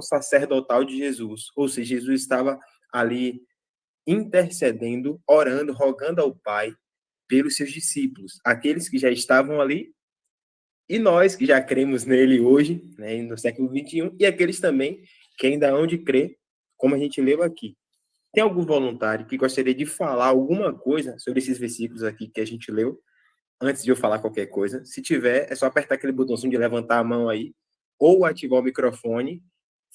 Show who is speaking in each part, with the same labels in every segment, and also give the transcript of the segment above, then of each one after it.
Speaker 1: sacerdotal de Jesus, ou seja, Jesus estava ali intercedendo, orando, rogando ao Pai pelos seus discípulos, aqueles que já estavam ali, e nós que já cremos nele hoje, né, no século XXI, e aqueles também que ainda hão de crer, como a gente leu aqui. Tem algum voluntário que gostaria de falar alguma coisa sobre esses versículos aqui que a gente leu, antes de eu falar qualquer coisa? Se tiver, é só apertar aquele botãozinho de levantar a mão aí, ou ativar o microfone,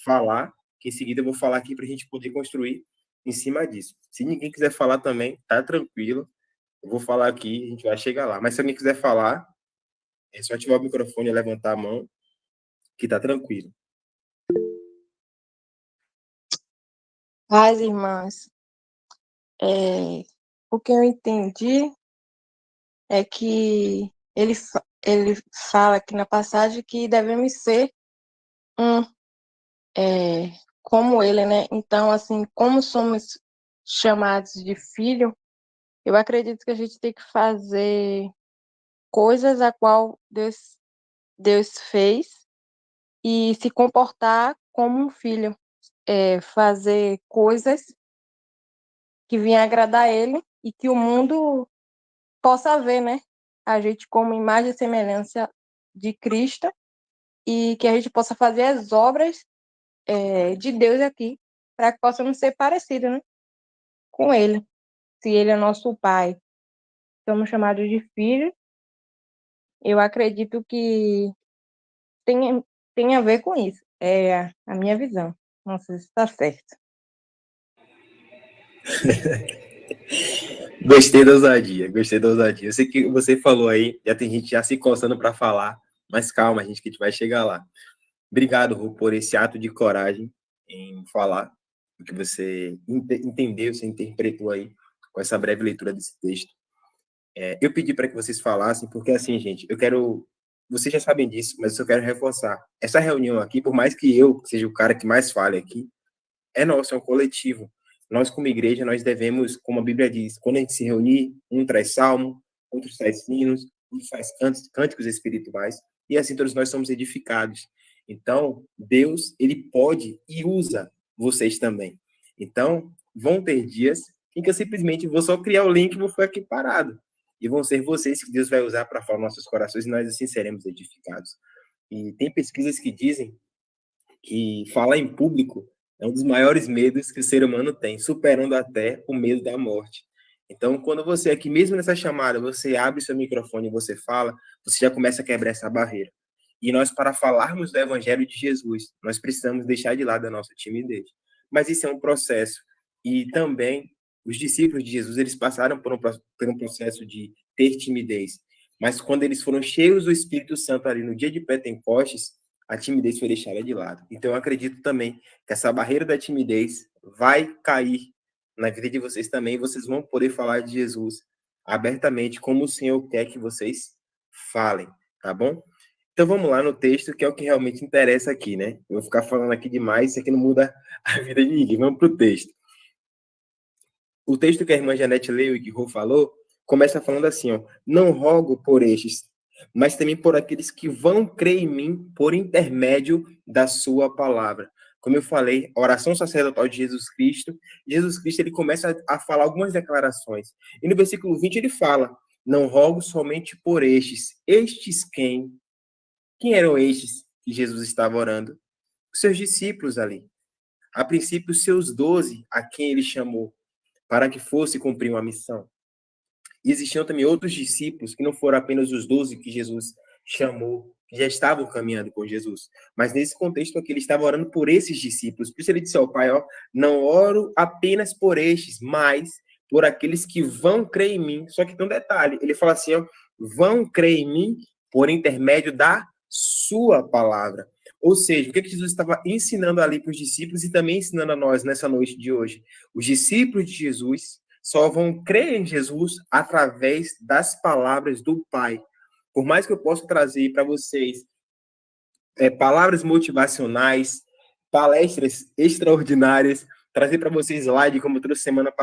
Speaker 1: falar, que em seguida eu vou falar aqui para a gente poder construir em cima disso. Se ninguém quiser falar também, tá tranquilo, eu vou falar aqui, a gente vai chegar lá. Mas se alguém quiser falar, é só ativar o microfone e levantar a mão, que tá tranquilo.
Speaker 2: Paz, irmãs, o que eu entendi é que ele fala aqui na passagem que devemos ser um, como ele, né? Então, assim, como somos chamados de filho, eu acredito que a gente tem que fazer coisas a qual Deus fez e se comportar como um filho, fazer coisas que venham agradar ele e que o mundo possa ver, né? A gente como imagem e semelhança de Cristo e que a gente possa fazer as obras de Deus aqui para que possamos ser parecidos, né? Com ele. Se ele é nosso pai, somos chamados de filhos, eu acredito que tem a ver com isso. É a minha visão. Não sei se está certo.
Speaker 1: Gostei da ousadia, gostei da ousadia. Eu sei que você falou aí, já tem gente já se coçando para falar, mas calma, gente, que a gente vai chegar lá. Obrigado, Rô, por esse ato de coragem em falar o que você entendeu, você interpretou aí com essa breve leitura desse texto. Eu pedi para que vocês falassem, porque assim, gente, eu quero. Vocês já sabem disso, mas eu quero reforçar. Essa reunião aqui, por mais que eu seja o cara que mais fale aqui, é nosso, é um coletivo. Nós, como igreja, nós devemos, como a Bíblia diz, quando a gente se reunir, um traz salmo, outro traz hinos, um faz cânticos espirituais, e assim todos nós somos edificados. Então, Deus, ele pode e usa vocês também. Então, vão ter dias em que eu simplesmente vou só criar o link e vou ficar aqui parado. E vão ser vocês que Deus vai usar para falar nossos corações e nós assim seremos edificados. E tem pesquisas que dizem que falar em público é um dos maiores medos que o ser humano tem, superando até o medo da morte. Então, quando você aqui, mesmo nessa chamada, você abre seu microfone e você fala, você já começa a quebrar essa barreira. E nós, para falarmos do Evangelho de Jesus, nós precisamos deixar de lado a nossa timidez. Mas isso é um processo. E também, os discípulos de Jesus, eles passaram por um processo de ter timidez. Mas quando eles foram cheios do Espírito Santo ali no dia de Pentecostes, a timidez foi deixada de lado. Então, eu acredito também que essa barreira da timidez vai cair na vida de vocês também, e vocês vão poder falar de Jesus abertamente, como o Senhor quer que vocês falem, tá bom? Então, vamos lá no texto, que é o que realmente interessa aqui, né? Eu vou ficar falando aqui demais, isso aqui não muda a vida de ninguém. Vamos para o texto. O texto que a irmã Janete leu e que o Rô falou, começa falando assim, ó, não rogo por estes, mas também por aqueles que vão crer em mim por intermédio da sua palavra. Como eu falei, a oração sacerdotal de Jesus Cristo, ele começa a falar algumas declarações. E no versículo 20 ele fala, não rogo somente por estes. Estes quem? Quem eram estes que Jesus estava orando? Os seus discípulos ali. A princípio, os seus 12, a quem ele chamou, para que fosse cumprir uma missão. E existiam também outros discípulos, que não foram apenas os 12 que Jesus chamou, que já estavam caminhando com Jesus. Mas nesse contexto aqui, ele estava orando por esses discípulos. Por isso ele disse ao Pai, ó, não oro apenas por estes, mas por aqueles que vão crer em mim. Só que tem um detalhe, ele fala assim, ó, vão crer em mim por intermédio da sua palavra. Ou seja, o que Jesus estava ensinando ali para os discípulos e também ensinando a nós nessa noite de hoje? Os discípulos de Jesus só vão crer em Jesus através das palavras do Pai. Por mais que eu possa trazer para vocês palavras motivacionais, palestras extraordinárias, trazer para vocês slide, como eu trouxe semana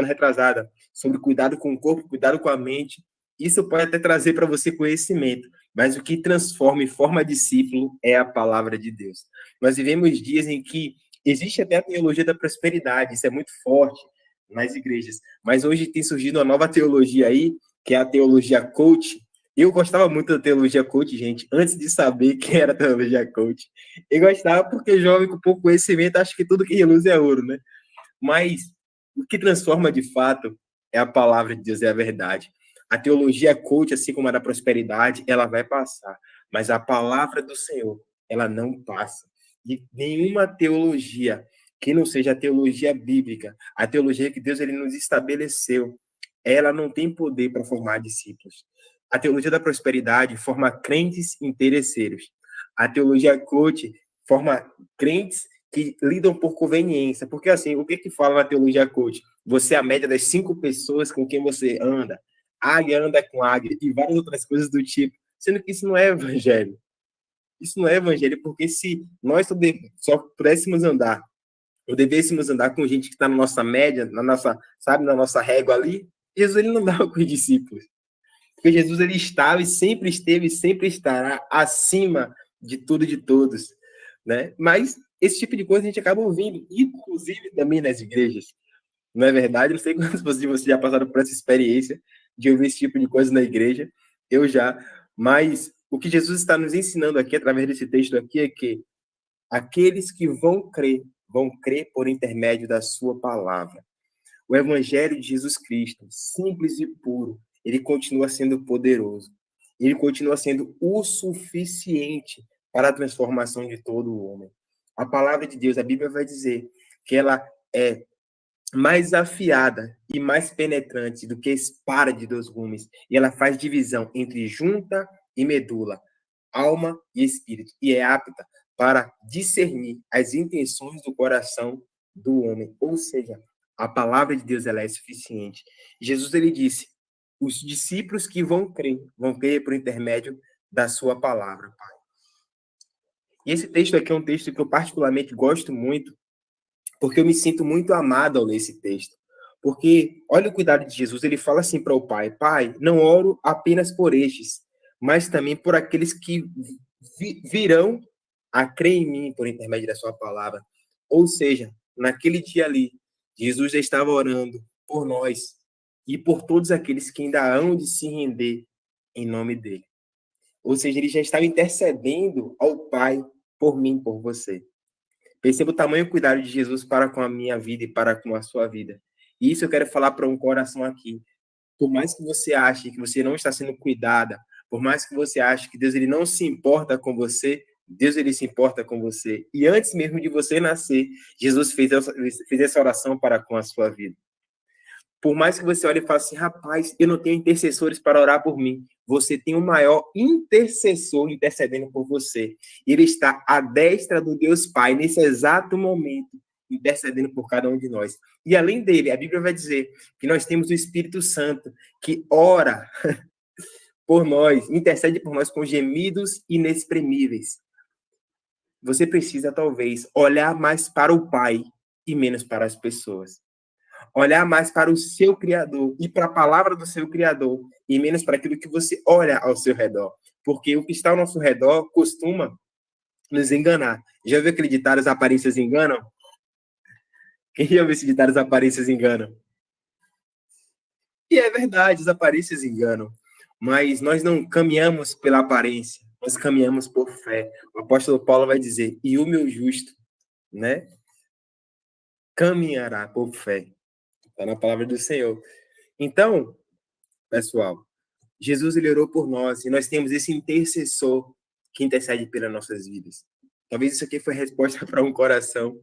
Speaker 1: retrasada, sobre cuidado com o corpo, cuidado com a mente, isso pode até trazer para você conhecimento, mas o que transforma e forma discípulo é a palavra de Deus. Nós vivemos dias em que existe até a teologia da prosperidade, isso é muito forte nas igrejas, mas hoje tem surgido uma nova teologia aí, que é a teologia coach. Eu gostava muito da teologia coach, gente, antes de saber que era teologia coach. Eu gostava porque jovem com pouco conhecimento acha que tudo que reluz é ouro, né? Mas o que transforma de fato é a palavra de Deus, é a verdade. A teologia coach, assim como a da prosperidade, ela vai passar, mas a palavra do Senhor, ela não passa. E nenhuma teologia que não seja a teologia bíblica, a teologia que Deus ele nos estabeleceu, ela não tem poder para formar discípulos. A teologia da prosperidade forma crentes interesseiros. A teologia coach forma crentes que lidam por conveniência. Porque, assim, o que fala na teologia coach? Você é a média das 5 pessoas com quem você anda. Águia anda com águia e várias outras coisas do tipo. Sendo que isso não é evangelho. Isso não é evangelho, porque se nós só pudéssemos andar, ou devêssemos andar com gente que está na nossa média, na nossa, sabe, na nossa régua ali, Jesus ele não dava com os discípulos. Porque Jesus ele estava e sempre estará acima de tudo e de todos, né? Mas esse tipo de coisa a gente acaba ouvindo, inclusive também nas igrejas. Não é verdade? Não sei quantos de vocês já passaram por essa experiência de ouvir esse tipo de coisa na igreja. Eu já. Mas o que Jesus está nos ensinando aqui, através desse texto aqui, é que aqueles que vão crer por intermédio da sua palavra. O evangelho de Jesus Cristo, simples e puro, ele continua sendo poderoso. Ele continua sendo o suficiente para a transformação de todo o homem. A palavra de Deus, a Bíblia vai dizer que ela é mais afiada e mais penetrante do que espada de 2 gumes. E ela faz divisão entre junta e medula, alma e espírito. E é apta para discernir as intenções do coração do homem. Ou seja, a palavra de Deus ela é suficiente. Jesus ele disse: os discípulos que vão crer por intermédio da sua palavra, Pai. E esse texto aqui é um texto que eu particularmente gosto muito, porque eu me sinto muito amado ao ler esse texto. Porque olha o cuidado de Jesus, ele fala assim para o Pai: Pai, não oro apenas por estes, mas também por aqueles que virão a crer em mim por intermédio da sua palavra. Ou seja, naquele dia ali, Jesus já estava orando por nós e por todos aqueles que ainda hão de se render em nome dele. Ou seja, ele já estava intercedendo ao Pai por mim, por você. Perceba o tamanho cuidado de Jesus para com a minha vida e para com a sua vida. E isso eu quero falar para um coração aqui. Por mais que você ache que você não está sendo cuidada, por mais que você ache que Deus ele não se importa com você, Deus ele se importa com você. E antes mesmo de você nascer, Jesus fez essa oração para com a sua vida. Por mais que você olhe e fale assim, rapaz, eu não tenho intercessores para orar por mim. Você tem o maior intercessor intercedendo por você. Ele está à destra do Deus Pai, nesse exato momento, intercedendo por cada um de nós. E além dele, a Bíblia vai dizer que nós temos o Espírito Santo, que ora por nós, intercede por nós com gemidos inexprimíveis. Você precisa, talvez, olhar mais para o Pai e menos para as pessoas. Olhar mais para o seu Criador e para a palavra do seu Criador e menos para aquilo que você olha ao seu redor. Porque o que está ao nosso redor costuma nos enganar. Já viu aquele ditado, as aparências enganam? Quem já viu esse ditado, as aparências enganam? E é verdade, as aparências enganam. Mas nós não caminhamos pela aparência, nós caminhamos por fé. O apóstolo Paulo vai dizer, e o meu justo, né, caminhará por fé. Está na palavra do Senhor. Então, pessoal, Jesus ele orou por nós e nós temos esse intercessor que intercede pelas nossas vidas. Talvez isso aqui foi a resposta para um coração.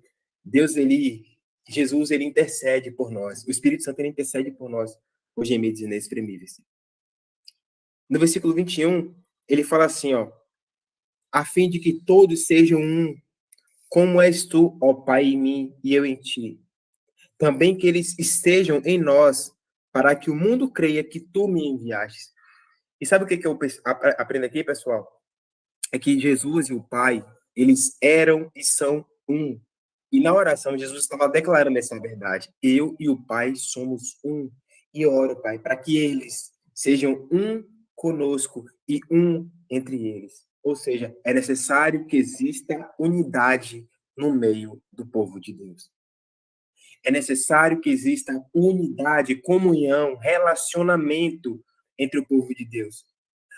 Speaker 1: Jesus ele intercede por nós. O Espírito Santo ele intercede por nós, os gemidos inexprimíveis. No versículo 21, ele fala assim, ó, a fim de que todos sejam um, como és tu, ó Pai, em mim e eu em ti. Também que eles estejam em nós, para que o mundo creia que tu me enviaste. E sabe o que eu aprendo aqui, pessoal? É que Jesus e o Pai, eles eram e são um. E na oração, Jesus estava declarando essa verdade. Eu e o Pai somos um. E oro, Pai, para que eles sejam um conosco e um entre eles. Ou seja, é necessário que exista unidade no meio do povo de Deus. É necessário que exista unidade, comunhão, relacionamento entre o povo de Deus.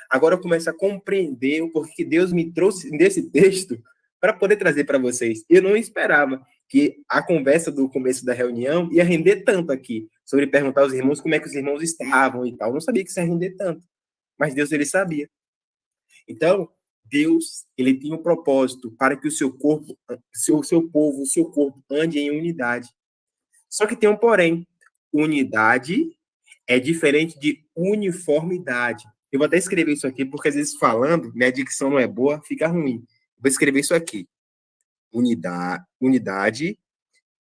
Speaker 1: Agora eu começo a compreender o porquê Deus me trouxe nesse texto para poder trazer para vocês. Eu não esperava que a conversa do começo da reunião ia render tanto aqui, sobre perguntar aos irmãos como é que os irmãos estavam e tal. Eu não sabia que isso ia render tanto, mas Deus, ele sabia. Então, Deus, ele tem um propósito para que o seu corpo, seu povo, o seu corpo ande em unidade. Só que tem um porém. Unidade é diferente de uniformidade. Eu vou até escrever isso aqui, porque às vezes falando, minha dicção não é boa, fica ruim. Vou escrever isso aqui. Unidade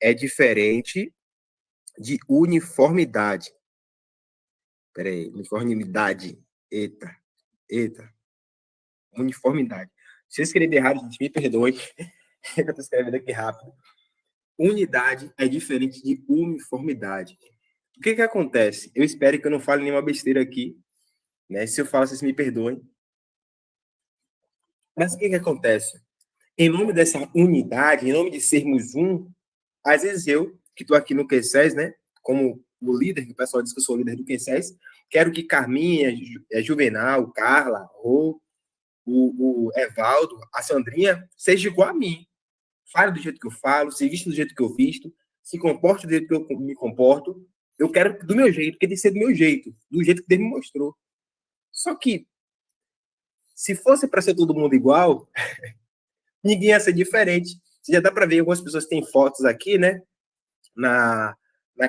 Speaker 1: é diferente de uniformidade. Peraí, uniformidade. Eita. Uniformidade. Se eu escrever errado, gente, me perdoe. Eu estou escrevendo aqui rápido. Unidade é diferente de uniformidade. O que acontece? Eu espero que eu não fale nenhuma besteira aqui, né? Se eu falo, vocês me perdoem. Mas o que acontece? Em nome dessa unidade, em nome de sermos um, às vezes eu, que estou aqui no Q6, né? Como o líder, que o pessoal diz que eu sou o líder do Q6, quero que Carminha, Juvenal, Carla, Rô, o Evaldo, a Sandrinha, seja igual a mim. Fale do jeito que eu falo, se vista do jeito que eu visto, se comporte do jeito que eu me comporto. Eu quero do meu jeito, porque tem que ser do jeito que Deus me mostrou. Só que, se fosse para ser todo mundo igual, ninguém ia ser diferente. Você já dá para ver, algumas pessoas têm fotos aqui, né? Na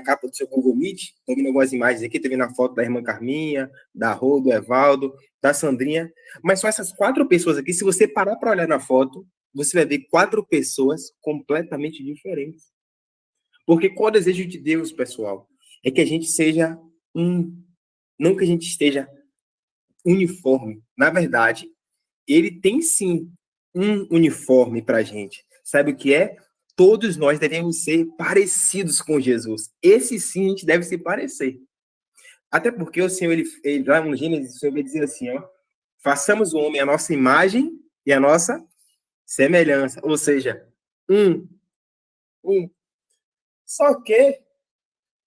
Speaker 1: capa do seu Google Meet, estou vendo algumas imagens aqui, estou vendo a foto da irmã Carminha, da Rô, do Evaldo, da Sandrinha, mas só essas 4 pessoas aqui, se você parar para olhar na foto, você vai ver 4 pessoas completamente diferentes. Porque qual é o desejo de Deus, pessoal? É que a gente seja um, não que a gente esteja uniforme. Na verdade, ele tem sim um uniforme para a gente. Sabe o que é? Todos nós devemos ser parecidos com Jesus. Esse sim a gente deve se parecer. Até porque o Senhor, ele lá no Gênesis, o Senhor vai dizer assim, ó, façamos o homem a nossa imagem e a nossa semelhança. Ou seja, um. Só que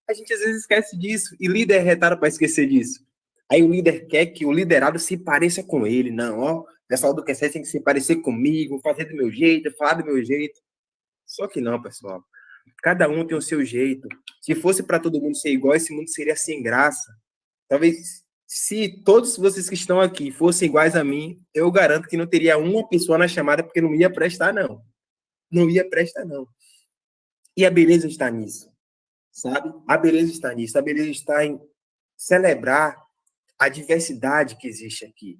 Speaker 1: a gente às vezes esquece disso. E líder é retado para esquecer disso. Aí o líder quer que o liderado se pareça com ele. Não, ó, o pessoal do QC tem que se parecer comigo, fazer do meu jeito, falar do meu jeito. Só que não, pessoal. Cada um tem o seu jeito. Se fosse para todo mundo ser igual, esse mundo seria sem graça. Talvez, se todos vocês que estão aqui fossem iguais a mim, eu garanto que não teria uma pessoa na chamada, porque não ia prestar, não. Não ia prestar, não. E a beleza está nisso, sabe? A beleza está nisso. A beleza está em celebrar a diversidade que existe aqui.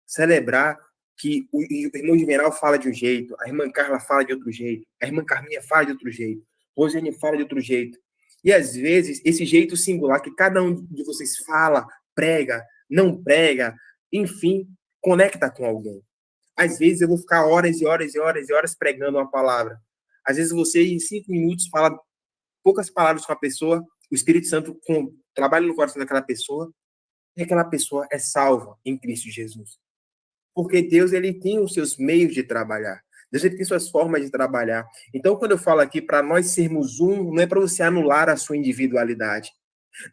Speaker 1: Celebrar que o irmão Juvenal fala de um jeito, a irmã Carla fala de outro jeito, a irmã Carminha fala de outro jeito, Rosane fala de outro jeito. E, às vezes, esse jeito singular que cada um de vocês fala, prega, não prega, enfim, conecta com alguém. Às vezes, eu vou ficar horas e horas e horas e horas pregando uma palavra. Às vezes, você, em 5 minutos, fala poucas palavras com a pessoa, o Espírito Santo trabalha no coração daquela pessoa, e aquela pessoa é salva em Cristo Jesus. Porque Deus, ele tem os seus meios de trabalhar. Deus, ele tem suas formas de trabalhar. Então, quando eu falo aqui para nós sermos um, não é para você anular a sua individualidade.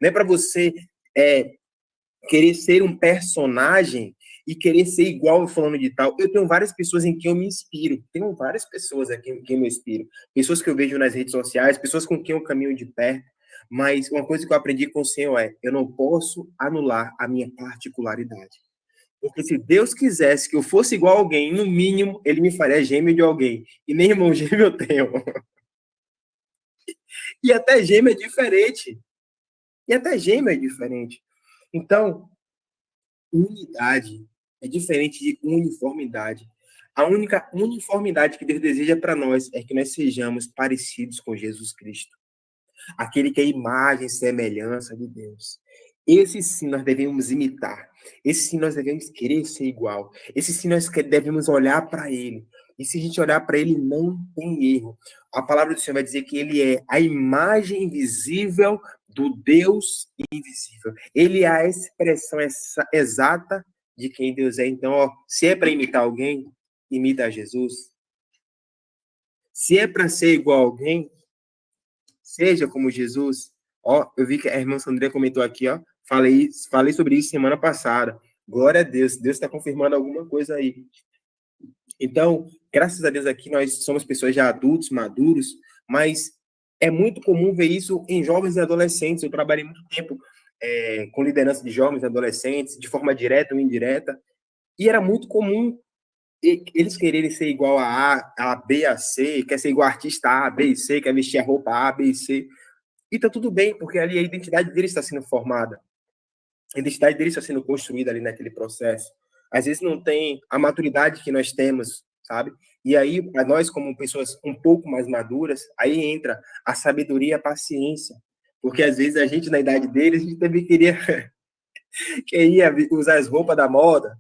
Speaker 1: Não é para você querer ser um personagem e querer ser igual ao fulano de tal. Eu tenho várias pessoas em quem eu me inspiro. Tenho várias pessoas aqui em quem eu me inspiro. Pessoas que eu vejo nas redes sociais, pessoas com quem eu caminho de perto. Mas uma coisa que eu aprendi com o Senhor é, eu não posso anular a minha particularidade. Porque se Deus quisesse que eu fosse igual a alguém, no mínimo, ele me faria gêmeo de alguém. E nem irmão gêmeo eu tenho. E até gêmeo é diferente. Então, unidade é diferente de uniformidade. A única uniformidade que Deus deseja para nós é que nós sejamos parecidos com Jesus Cristo. Aquele que é a imagem e semelhança de Deus. Esse sim nós devemos imitar. Esse sim nós devemos querer ser igual. Esse sim nós devemos olhar para ele. E se a gente olhar para ele, não tem erro. A palavra do Senhor vai dizer que ele é a imagem invisível do Deus invisível. Ele é a expressão exata de quem Deus é. Então, ó, se é para imitar alguém, imita a Jesus. Se é para ser igual a alguém, seja como Jesus. Ó, eu vi que a irmã Sandra comentou aqui, ó. Falei sobre isso semana passada. Glória a Deus. Deus está confirmando alguma coisa aí. Então, graças a Deus aqui nós somos pessoas já adultos, maduros, mas é muito comum ver isso em jovens e adolescentes. Eu trabalhei muito tempo com liderança de jovens e adolescentes, de forma direta ou indireta, e era muito comum eles quererem ser igual a B, a C, quer ser igual a artista A, B e C, quer vestir a roupa A, B e C. E tá tudo bem, porque ali a identidade deles está sendo formada. A identidade deles está sendo construída ali naquele processo. Às vezes não tem a maturidade que nós temos, sabe? E aí, para nós, como pessoas um pouco mais maduras, aí entra a sabedoria e a paciência. Porque às vezes a gente, na idade deles, a gente também queria usar as roupas da moda,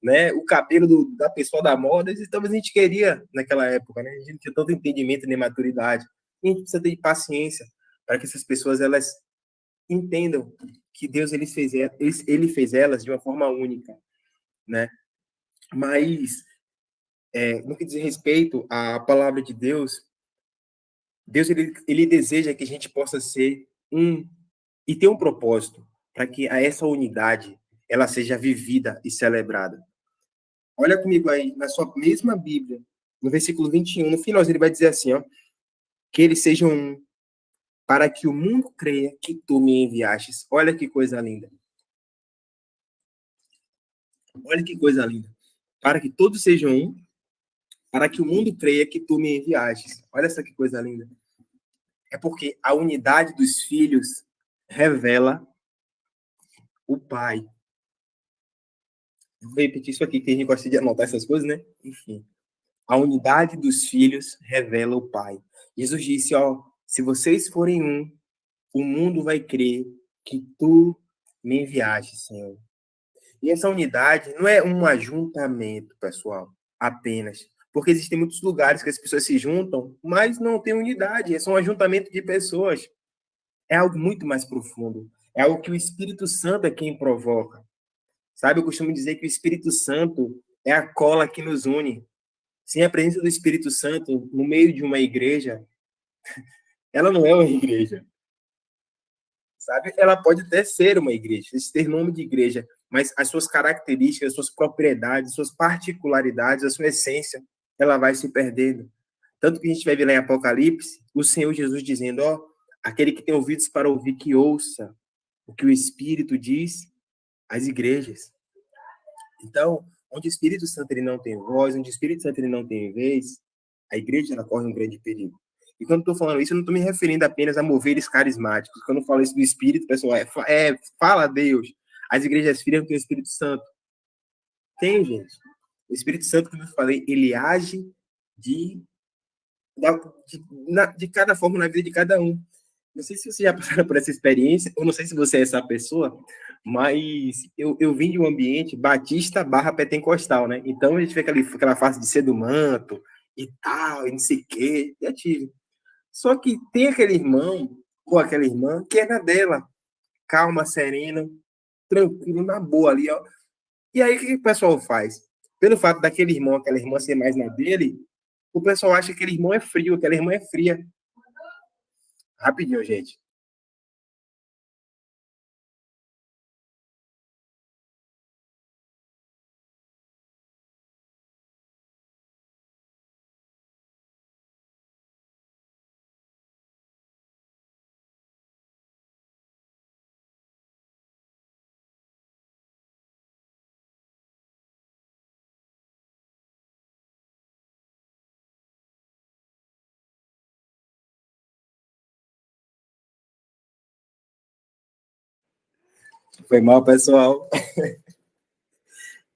Speaker 1: né? O cabelo da pessoa da moda, então a gente queria naquela época, né? A gente não tinha tanto entendimento nem maturidade. E a gente precisa ter paciência para que essas pessoas elas entendam que Deus ele fez elas de uma forma única, né? Mas no que diz respeito à palavra de Deus, Deus ele deseja que a gente possa ser um e ter um propósito para que essa unidade ela seja vivida e celebrada. Olha comigo aí, na sua mesma Bíblia, no versículo 21, no final ele vai dizer assim, ó, que eles sejam um, para que o mundo creia que tu me enviastes. Olha que coisa linda. Olha que coisa linda. Para que todos sejam um, para que o mundo creia que tu me enviastes. Olha essa que coisa linda. É porque a unidade dos filhos revela o Pai. Eu vou repetir isso aqui, que a gente gosta de anotar essas coisas, né? Enfim. A unidade dos filhos revela o Pai. Jesus disse, ó, se vocês forem um, o mundo vai crer que tu me enviaste, Senhor. E essa unidade não é um ajuntamento, pessoal, apenas. Porque existem muitos lugares que as pessoas se juntam, mas não tem unidade. É só um ajuntamento de pessoas. É algo muito mais profundo. É algo que o Espírito Santo é quem provoca. Sabe, eu costumo dizer que o Espírito Santo é a cola que nos une. Sem a presença do Espírito Santo no meio de uma igreja, ela não é uma igreja. Sabe? Ela pode até ser uma igreja, ter nome de igreja, mas as suas características, as suas propriedades, suas particularidades, a sua essência, ela vai se perdendo. Tanto que a gente vai ver lá em Apocalipse, o Senhor Jesus dizendo, ó, aquele que tem ouvidos para ouvir, que ouça o que o Espírito diz às igrejas. Então, onde o Espírito Santo ele não tem voz, onde o Espírito Santo ele não tem vez, a igreja ela corre um grande perigo. E quando estou falando isso, eu não estou me referindo apenas a moveres carismáticos. Quando eu falo isso do Espírito, pessoal, fala a Deus. As igrejas afirmam que tem o Espírito Santo. Tem, gente. O Espírito Santo, como eu falei, ele age de cada forma na vida de cada um. Não sei se você já passou por essa experiência, ou não sei se você é essa pessoa, mas eu vim de um ambiente batista barra pentecostal, né? Então a gente vê aquela fase de ser do manto e tal, e não sei o quê, já tive. Só que tem aquele irmão ou aquela irmã que é na dela, calma, serena, tranquilo, na boa ali, ó. E aí o que o pessoal faz? Pelo fato daquele irmão, aquela irmã ser mais na dele, o pessoal acha que aquele irmão é frio, aquela irmã é fria. Rapidinho, gente. Foi mal, pessoal.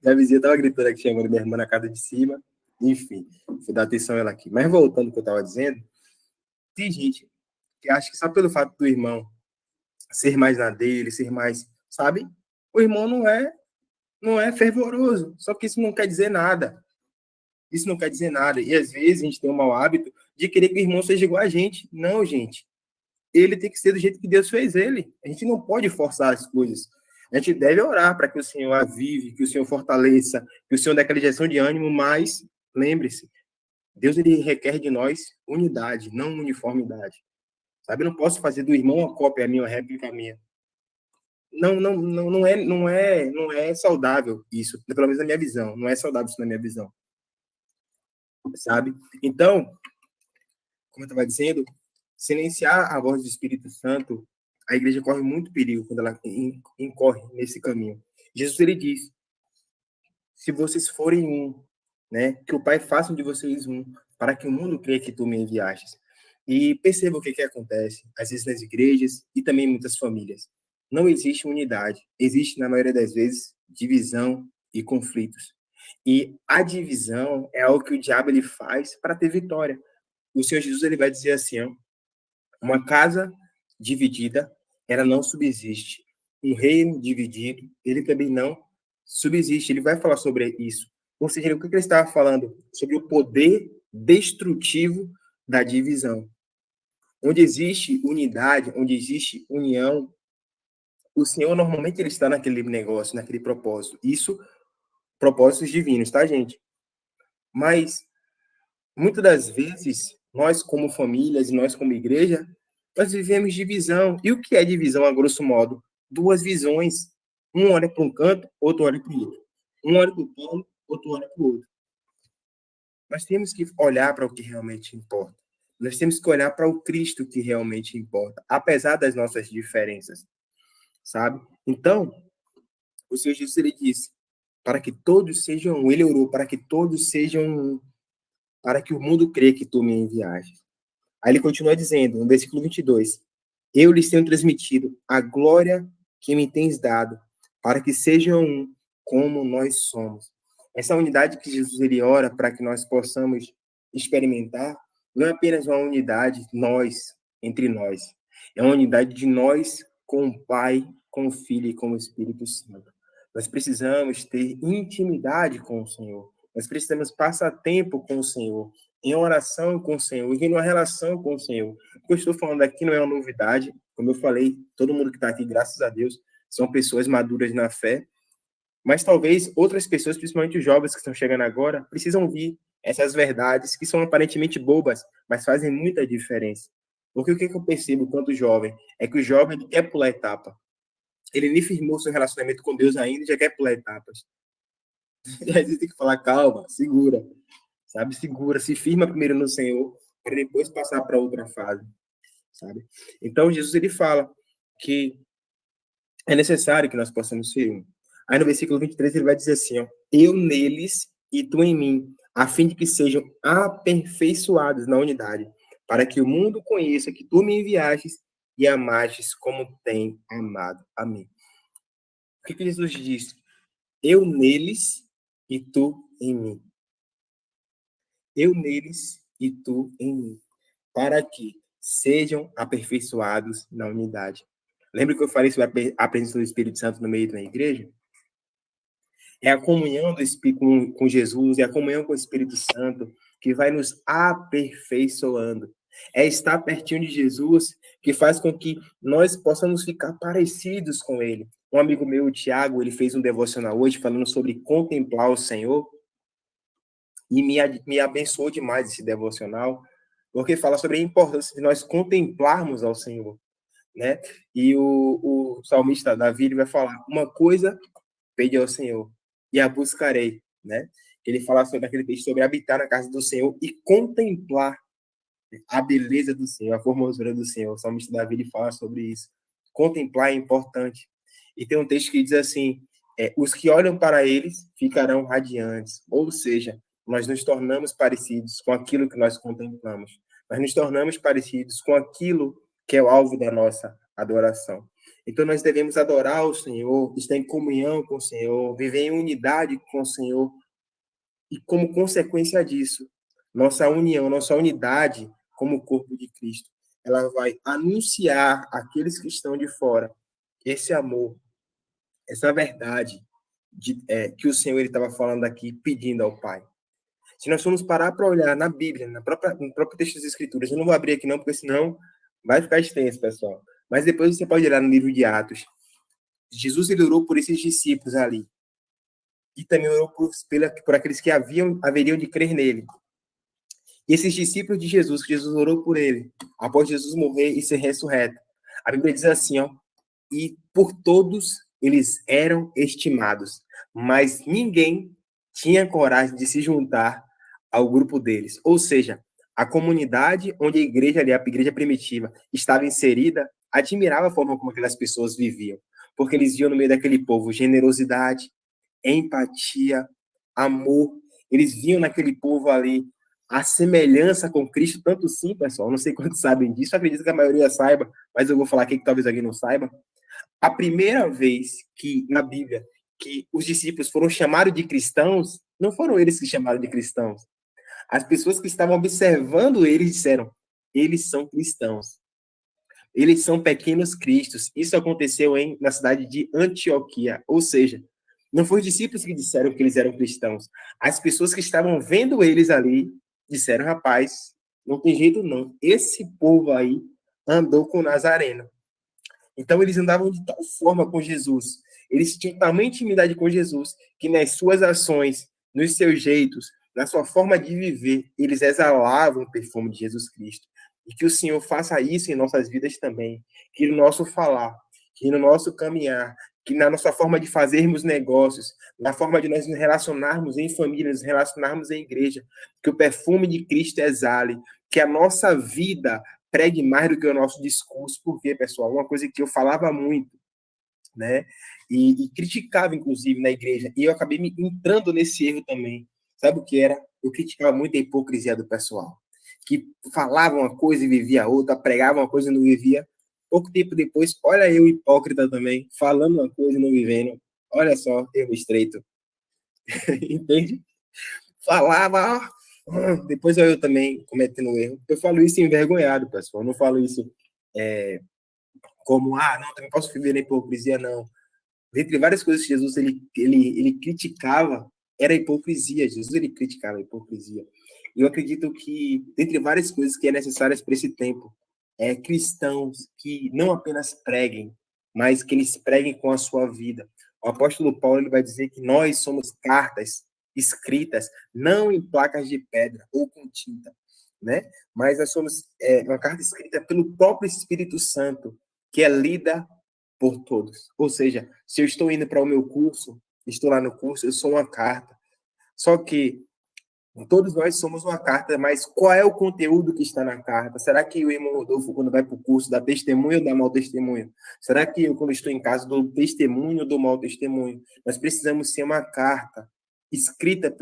Speaker 1: Minha vizinha estava gritando aqui, chamando minha irmã na casa de cima. Enfim, fui dar atenção a ela aqui. Mas voltando ao que eu estava dizendo, tem gente que acha que só pelo fato do irmão ser mais na dele, ser mais, sabe? O irmão não é fervoroso. Só que isso não quer dizer nada. Isso não quer dizer nada. E às vezes a gente tem um mau hábito de querer que o irmão seja igual a gente. Não, gente. Ele tem que ser do jeito que Deus fez ele. A gente não pode forçar as coisas. A gente deve orar para que o Senhor avive, que o Senhor fortaleça, que o Senhor dê aquela injeção de ânimo, mas lembre-se, Deus ele requer de nós unidade, não uniformidade. Sabe, eu não posso fazer do irmão uma cópia minha, uma réplica minha. Não é saudável isso, pelo menos na minha visão. Não é saudável isso na minha visão, sabe? Então, como eu estava dizendo, silenciar a voz do Espírito Santo, a igreja corre muito perigo quando ela incorre nesse caminho. Jesus ele diz: se vocês forem um, né, que o Pai faça de vocês um, para que o mundo creia que tu me enviastes. E perceba o que acontece, às vezes nas igrejas e também em muitas famílias. Não existe unidade, existe, na maioria das vezes, divisão e conflitos. E a divisão é algo que o diabo ele faz para ter vitória. O Senhor Jesus ele vai dizer assim, ó, uma casa dividida, ela não subsiste. Um reino dividido, ele também não subsiste. Ele vai falar sobre isso. Ou seja, o que ele estava falando? Sobre o poder destrutivo da divisão. Onde existe unidade, onde existe união, o Senhor normalmente ele está naquele negócio, naquele propósito. Isso, propósitos divinos, tá, gente? Mas, muitas das vezes, nós como famílias e nós como igreja, nós vivemos divisão. E o que é divisão, a grosso modo? Duas visões. Um olha para um canto, outro olha para o outro. Um olha para o polo, outro olha para o outro. Nós temos que olhar para o que realmente importa. Nós temos que olhar para o Cristo que realmente importa, apesar das nossas diferenças, sabe? Então, o Senhor Jesus, ele disse, para que todos sejam um. Ele orou para que todos sejam um, para que o mundo creia que tu me enviaste. Aí ele continua dizendo, no versículo 22, eu lhes tenho transmitido a glória que me tens dado, para que sejam um como nós somos. Essa unidade que Jesus ele ora para que nós possamos experimentar, não é apenas uma unidade nós, entre nós. É uma unidade de nós com o Pai, com o Filho e com o Espírito Santo. Nós precisamos ter intimidade com o Senhor. Nós precisamos passar tempo com o Senhor, em oração com o Senhor, em uma relação com o Senhor. O que eu estou falando aqui não é uma novidade. Como eu falei, todo mundo que está aqui, graças a Deus, são pessoas maduras na fé. Mas talvez outras pessoas, principalmente os jovens que estão chegando agora, precisam ouvir essas verdades que são aparentemente bobas, mas fazem muita diferença. Porque o que eu percebo quanto jovem é que o jovem ele quer pular etapa. Ele nem firmou seu relacionamento com Deus ainda e já quer pular etapas. E aí você tem que falar, calma, segura, sabe? Segura, se firma primeiro no Senhor, para depois passar para outra fase, sabe? Então, Jesus, ele fala que é necessário que nós possamos ser um. Aí no versículo 23 ele vai dizer assim, ó, eu neles e tu em mim, a fim de que sejam aperfeiçoados na unidade, para que o mundo conheça que tu me enviastes e amastes como tem amado a mim. O que Jesus diz? Eu neles e tu em mim. Eu neles e tu em mim, para que sejam aperfeiçoados na unidade. Lembra que eu falei sobre a presença do Espírito Santo no meio da igreja? É a comunhão do Espírito com Jesus, é a comunhão com o Espírito Santo que vai nos aperfeiçoando. É estar pertinho de Jesus que faz com que nós possamos ficar parecidos com ele. Um amigo meu, o Tiago, ele fez um devocional hoje falando sobre contemplar o Senhor e me abençoou demais esse devocional, porque fala sobre a importância de nós contemplarmos ao Senhor, né? E o salmista Davi ele vai falar, uma coisa pede ao Senhor e a buscarei, né? Ele fala sobre aquele texto sobre habitar na casa do Senhor e contemplar a beleza do Senhor, a formosura do Senhor. O salmista Davi ele fala sobre isso. Contemplar é importante. E tem um texto que diz assim, os que olham para eles ficarão radiantes. Ou seja, nós nos tornamos parecidos com aquilo que nós contemplamos. Nós nos tornamos parecidos com aquilo que é o alvo da nossa adoração. Então, nós devemos adorar o Senhor, estar em comunhão com o Senhor, viver em unidade com o Senhor. E, como consequência disso, nossa união, nossa unidade como corpo de Cristo, ela vai anunciar àqueles que estão de fora esse amor, essa verdade que o Senhor estava falando aqui, pedindo ao Pai. Se nós formos parar para olhar na Bíblia, no próprio texto das Escrituras, eu não vou abrir aqui não, porque senão vai ficar extenso, pessoal. Mas depois você pode olhar no livro de Atos. Jesus ele orou por esses discípulos ali. E também orou por aqueles que haveriam de crer nele. E esses discípulos de Jesus, que Jesus orou por ele, após Jesus morrer e ser ressurreto. A Bíblia diz assim, ó, e por todos eles eram estimados, mas ninguém tinha coragem de se juntar ao grupo deles. Ou seja, a comunidade onde a igreja ali, a igreja primitiva, estava inserida, admirava a forma como aquelas pessoas viviam, porque eles viam no meio daquele povo generosidade, empatia, amor. Eles viam naquele povo ali a semelhança com Cristo, tanto sim, pessoal, não sei quantos sabem disso, acredito que a maioria saiba, mas eu vou falar aqui que talvez alguém não saiba. A primeira vez que na Bíblia que os discípulos foram chamados de cristãos, não foram eles que chamaram de cristãos. As pessoas que estavam observando eles disseram: eles são cristãos. Eles são pequenos cristos. Isso aconteceu na cidade de Antioquia. Ou seja, não foram os discípulos que disseram que eles eram cristãos. As pessoas que estavam vendo eles ali disseram: rapaz, não tem jeito não. Esse povo aí andou com o Nazareno. Então, eles andavam de tal forma com Jesus, eles tinham tamanha intimidade com Jesus, que nas suas ações, nos seus jeitos, na sua forma de viver, eles exalavam o perfume de Jesus Cristo. E que o Senhor faça isso em nossas vidas também, que no nosso falar, que no nosso caminhar, que na nossa forma de fazermos negócios, na forma de nós nos relacionarmos em família, nos relacionarmos em igreja, que o perfume de Cristo exale, que a nossa vida pregue mais do que o nosso discurso, porque, pessoal, uma coisa que eu falava muito, né, e criticava, inclusive, na igreja, e eu acabei me entrando nesse erro também. Sabe o que era? Eu criticava muito a hipocrisia do pessoal, que falava uma coisa e vivia outra, pregava uma coisa e não vivia. Pouco tempo depois, olha eu hipócrita também, falando uma coisa e não vivendo. Olha só, eu estreito. Entende? Falava, depois eu também cometendo erro. Eu falo isso envergonhado, pessoal. Eu não falo isso como, não, também posso viver na hipocrisia, não. Dentre várias coisas que Jesus ele criticava, era a hipocrisia. Jesus ele criticava a hipocrisia. Eu acredito que, dentre várias coisas que é necessárias para esse tempo, cristãos que não apenas preguem, mas que eles preguem com a sua vida. O apóstolo Paulo ele vai dizer que nós somos cartas escritas não em placas de pedra ou com tinta, né? Mas nós somos uma carta escrita pelo próprio Espírito Santo, que é lida por todos. Ou seja, se eu estou indo para o meu curso, estou lá no curso, eu sou uma carta. Só que todos nós somos uma carta, mas qual é o conteúdo que está na carta? Será que o irmão Rodolfo, quando vai para o curso, dá testemunho ou dá mau testemunho? Será que eu, quando estou em casa, dou testemunho ou dou mau testemunho? Nós precisamos ser uma carta escrita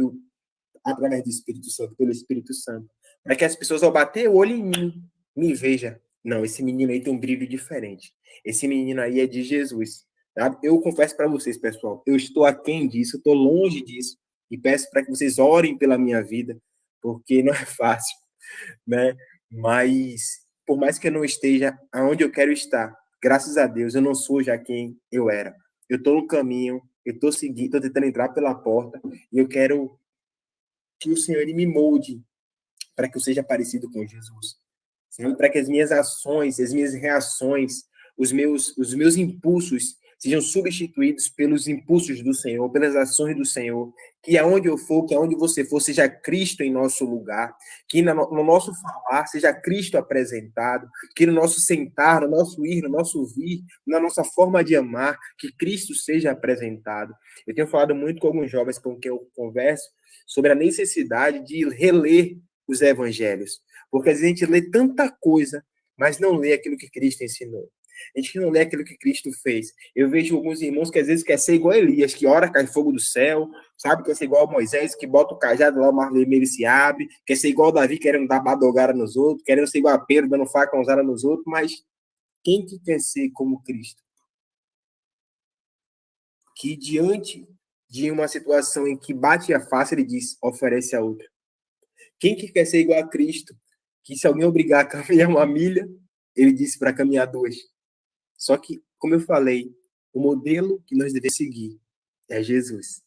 Speaker 1: através do Espírito Santo, pelo Espírito Santo, para que as pessoas, ao bater o olho em mim, me vejam. Não, esse menino aí tem um brilho diferente. Esse menino aí é de Jesus. Tá? Eu confesso para vocês, pessoal, eu estou aquém disso, estou longe disso, e peço para que vocês orem pela minha vida, porque não é fácil, né? Mas, por mais que eu não esteja aonde eu quero estar, graças a Deus, eu não sou já quem eu era. Eu estou no caminho, eu estou seguindo, estou tentando entrar pela porta, e eu quero que o Senhor ele me molde para que eu seja parecido com Jesus. Sabe? Para que as minhas ações, as minhas reações, os meus impulsos sejam substituídos pelos impulsos do Senhor, pelas ações do Senhor, que aonde eu for, que aonde você for, seja Cristo em nosso lugar, que no nosso falar seja Cristo apresentado, que no nosso sentar, no nosso ir, no nosso vir, na nossa forma de amar, que Cristo seja apresentado. Eu tenho falado muito com alguns jovens com quem eu converso sobre a necessidade de reler os evangelhos, porque às vezes a gente lê tanta coisa, mas não lê aquilo que Cristo ensinou. A gente não lê aquilo que Cristo fez. Eu vejo alguns irmãos que às vezes quer ser igual a Elias, que ora cai fogo do céu, sabe? Quer ser igual a Moisés, que bota o cajado lá, o mar vermelho se abre, quer ser igual a Davi, querendo dar badogara nos outros, querendo ser igual a Pedro, dando facãozada nos outros, mas quem que quer ser como Cristo? Que diante de uma situação em que bate a face, ele diz, oferece a outra. Quem que quer ser igual a Cristo? Que se alguém obrigar a caminhar uma milha, ele disse para caminhar duas. Só que, como eu falei, o modelo que nós devemos seguir é Jesus.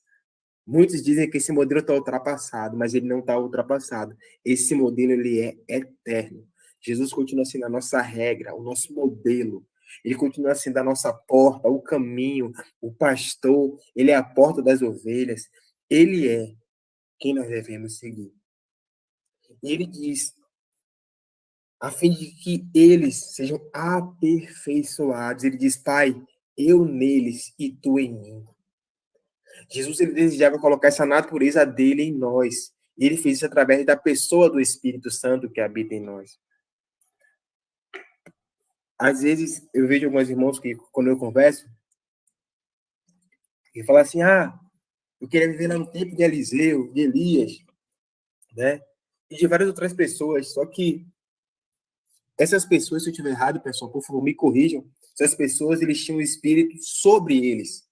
Speaker 1: Muitos dizem que esse modelo está ultrapassado, mas ele não está ultrapassado. Esse modelo ele é eterno. Jesus continua sendo a nossa regra, o nosso modelo. Ele continua sendo a nossa porta, o caminho, o pastor, ele é a porta das ovelhas, ele é quem nós devemos seguir. E ele diz, a fim de que eles sejam aperfeiçoados, ele diz, Pai, eu neles e tu em mim. Jesus, ele desejava colocar essa natureza dele em nós, e ele fez isso através da pessoa do Espírito Santo que habita em nós. Às vezes, eu vejo alguns irmãos que, quando eu converso, que falam assim, eu queria viver lá no tempo de Eliseu, de Elias, né? E de várias outras pessoas. Só que essas pessoas, se eu estiver errado, pessoal, por favor, me corrijam. Essas pessoas, eles tinham um espírito sobre eles.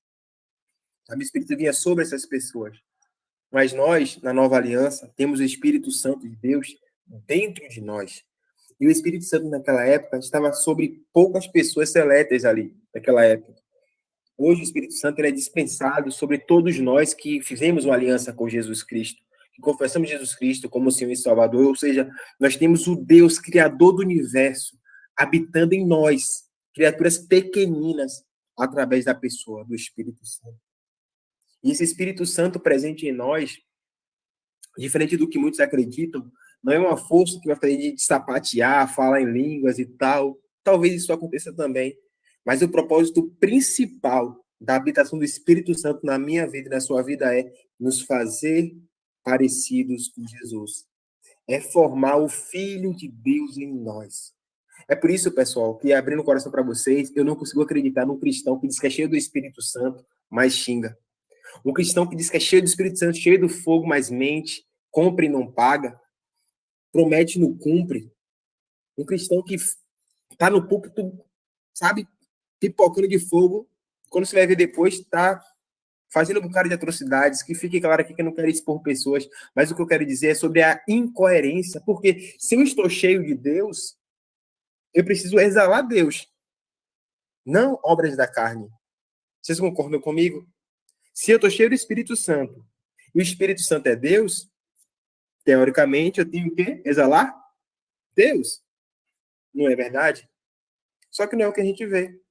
Speaker 1: Sabe? O espírito vinha sobre essas pessoas. Mas nós, na nova aliança, temos o Espírito Santo de Deus dentro de nós. E o Espírito Santo, naquela época, estava sobre poucas pessoas seletas ali, naquela época. Hoje, o Espírito Santo ele é dispensado sobre todos nós que fizemos uma aliança com Jesus Cristo, que confessamos Jesus Cristo como Senhor e Salvador, ou seja, nós temos o Deus, Criador do universo, habitando em nós, criaturas pequeninas, através da pessoa do Espírito Santo. E esse Espírito Santo presente em nós, diferente do que muitos acreditam, não é uma força que vai fazer de sapatear, falar em línguas e tal. Talvez isso aconteça também. Mas o propósito principal da habitação do Espírito Santo na minha vida e na sua vida é nos fazer parecidos com Jesus. É formar o Filho de Deus em nós. É por isso, pessoal, que abrindo o coração para vocês, eu não consigo acreditar num cristão que diz que é cheio do Espírito Santo, mas xinga. Um cristão que diz que é cheio do Espírito Santo, cheio do fogo, mas mente, compra e não paga, promete e não cumpre. Um cristão que está no púlpito, sabe, pipocando de fogo, quando você vai ver depois, está fazendo um bocado de atrocidades, que fique claro aqui que eu não quero expor pessoas, mas o que eu quero dizer é sobre a incoerência, porque se eu estou cheio de Deus, eu preciso exalar Deus, não obras da carne. Vocês concordam comigo? Se eu estou cheio do Espírito Santo, e o Espírito Santo é Deus, teoricamente eu tenho que exalar Deus. Não é verdade? Só que não é o que a gente vê.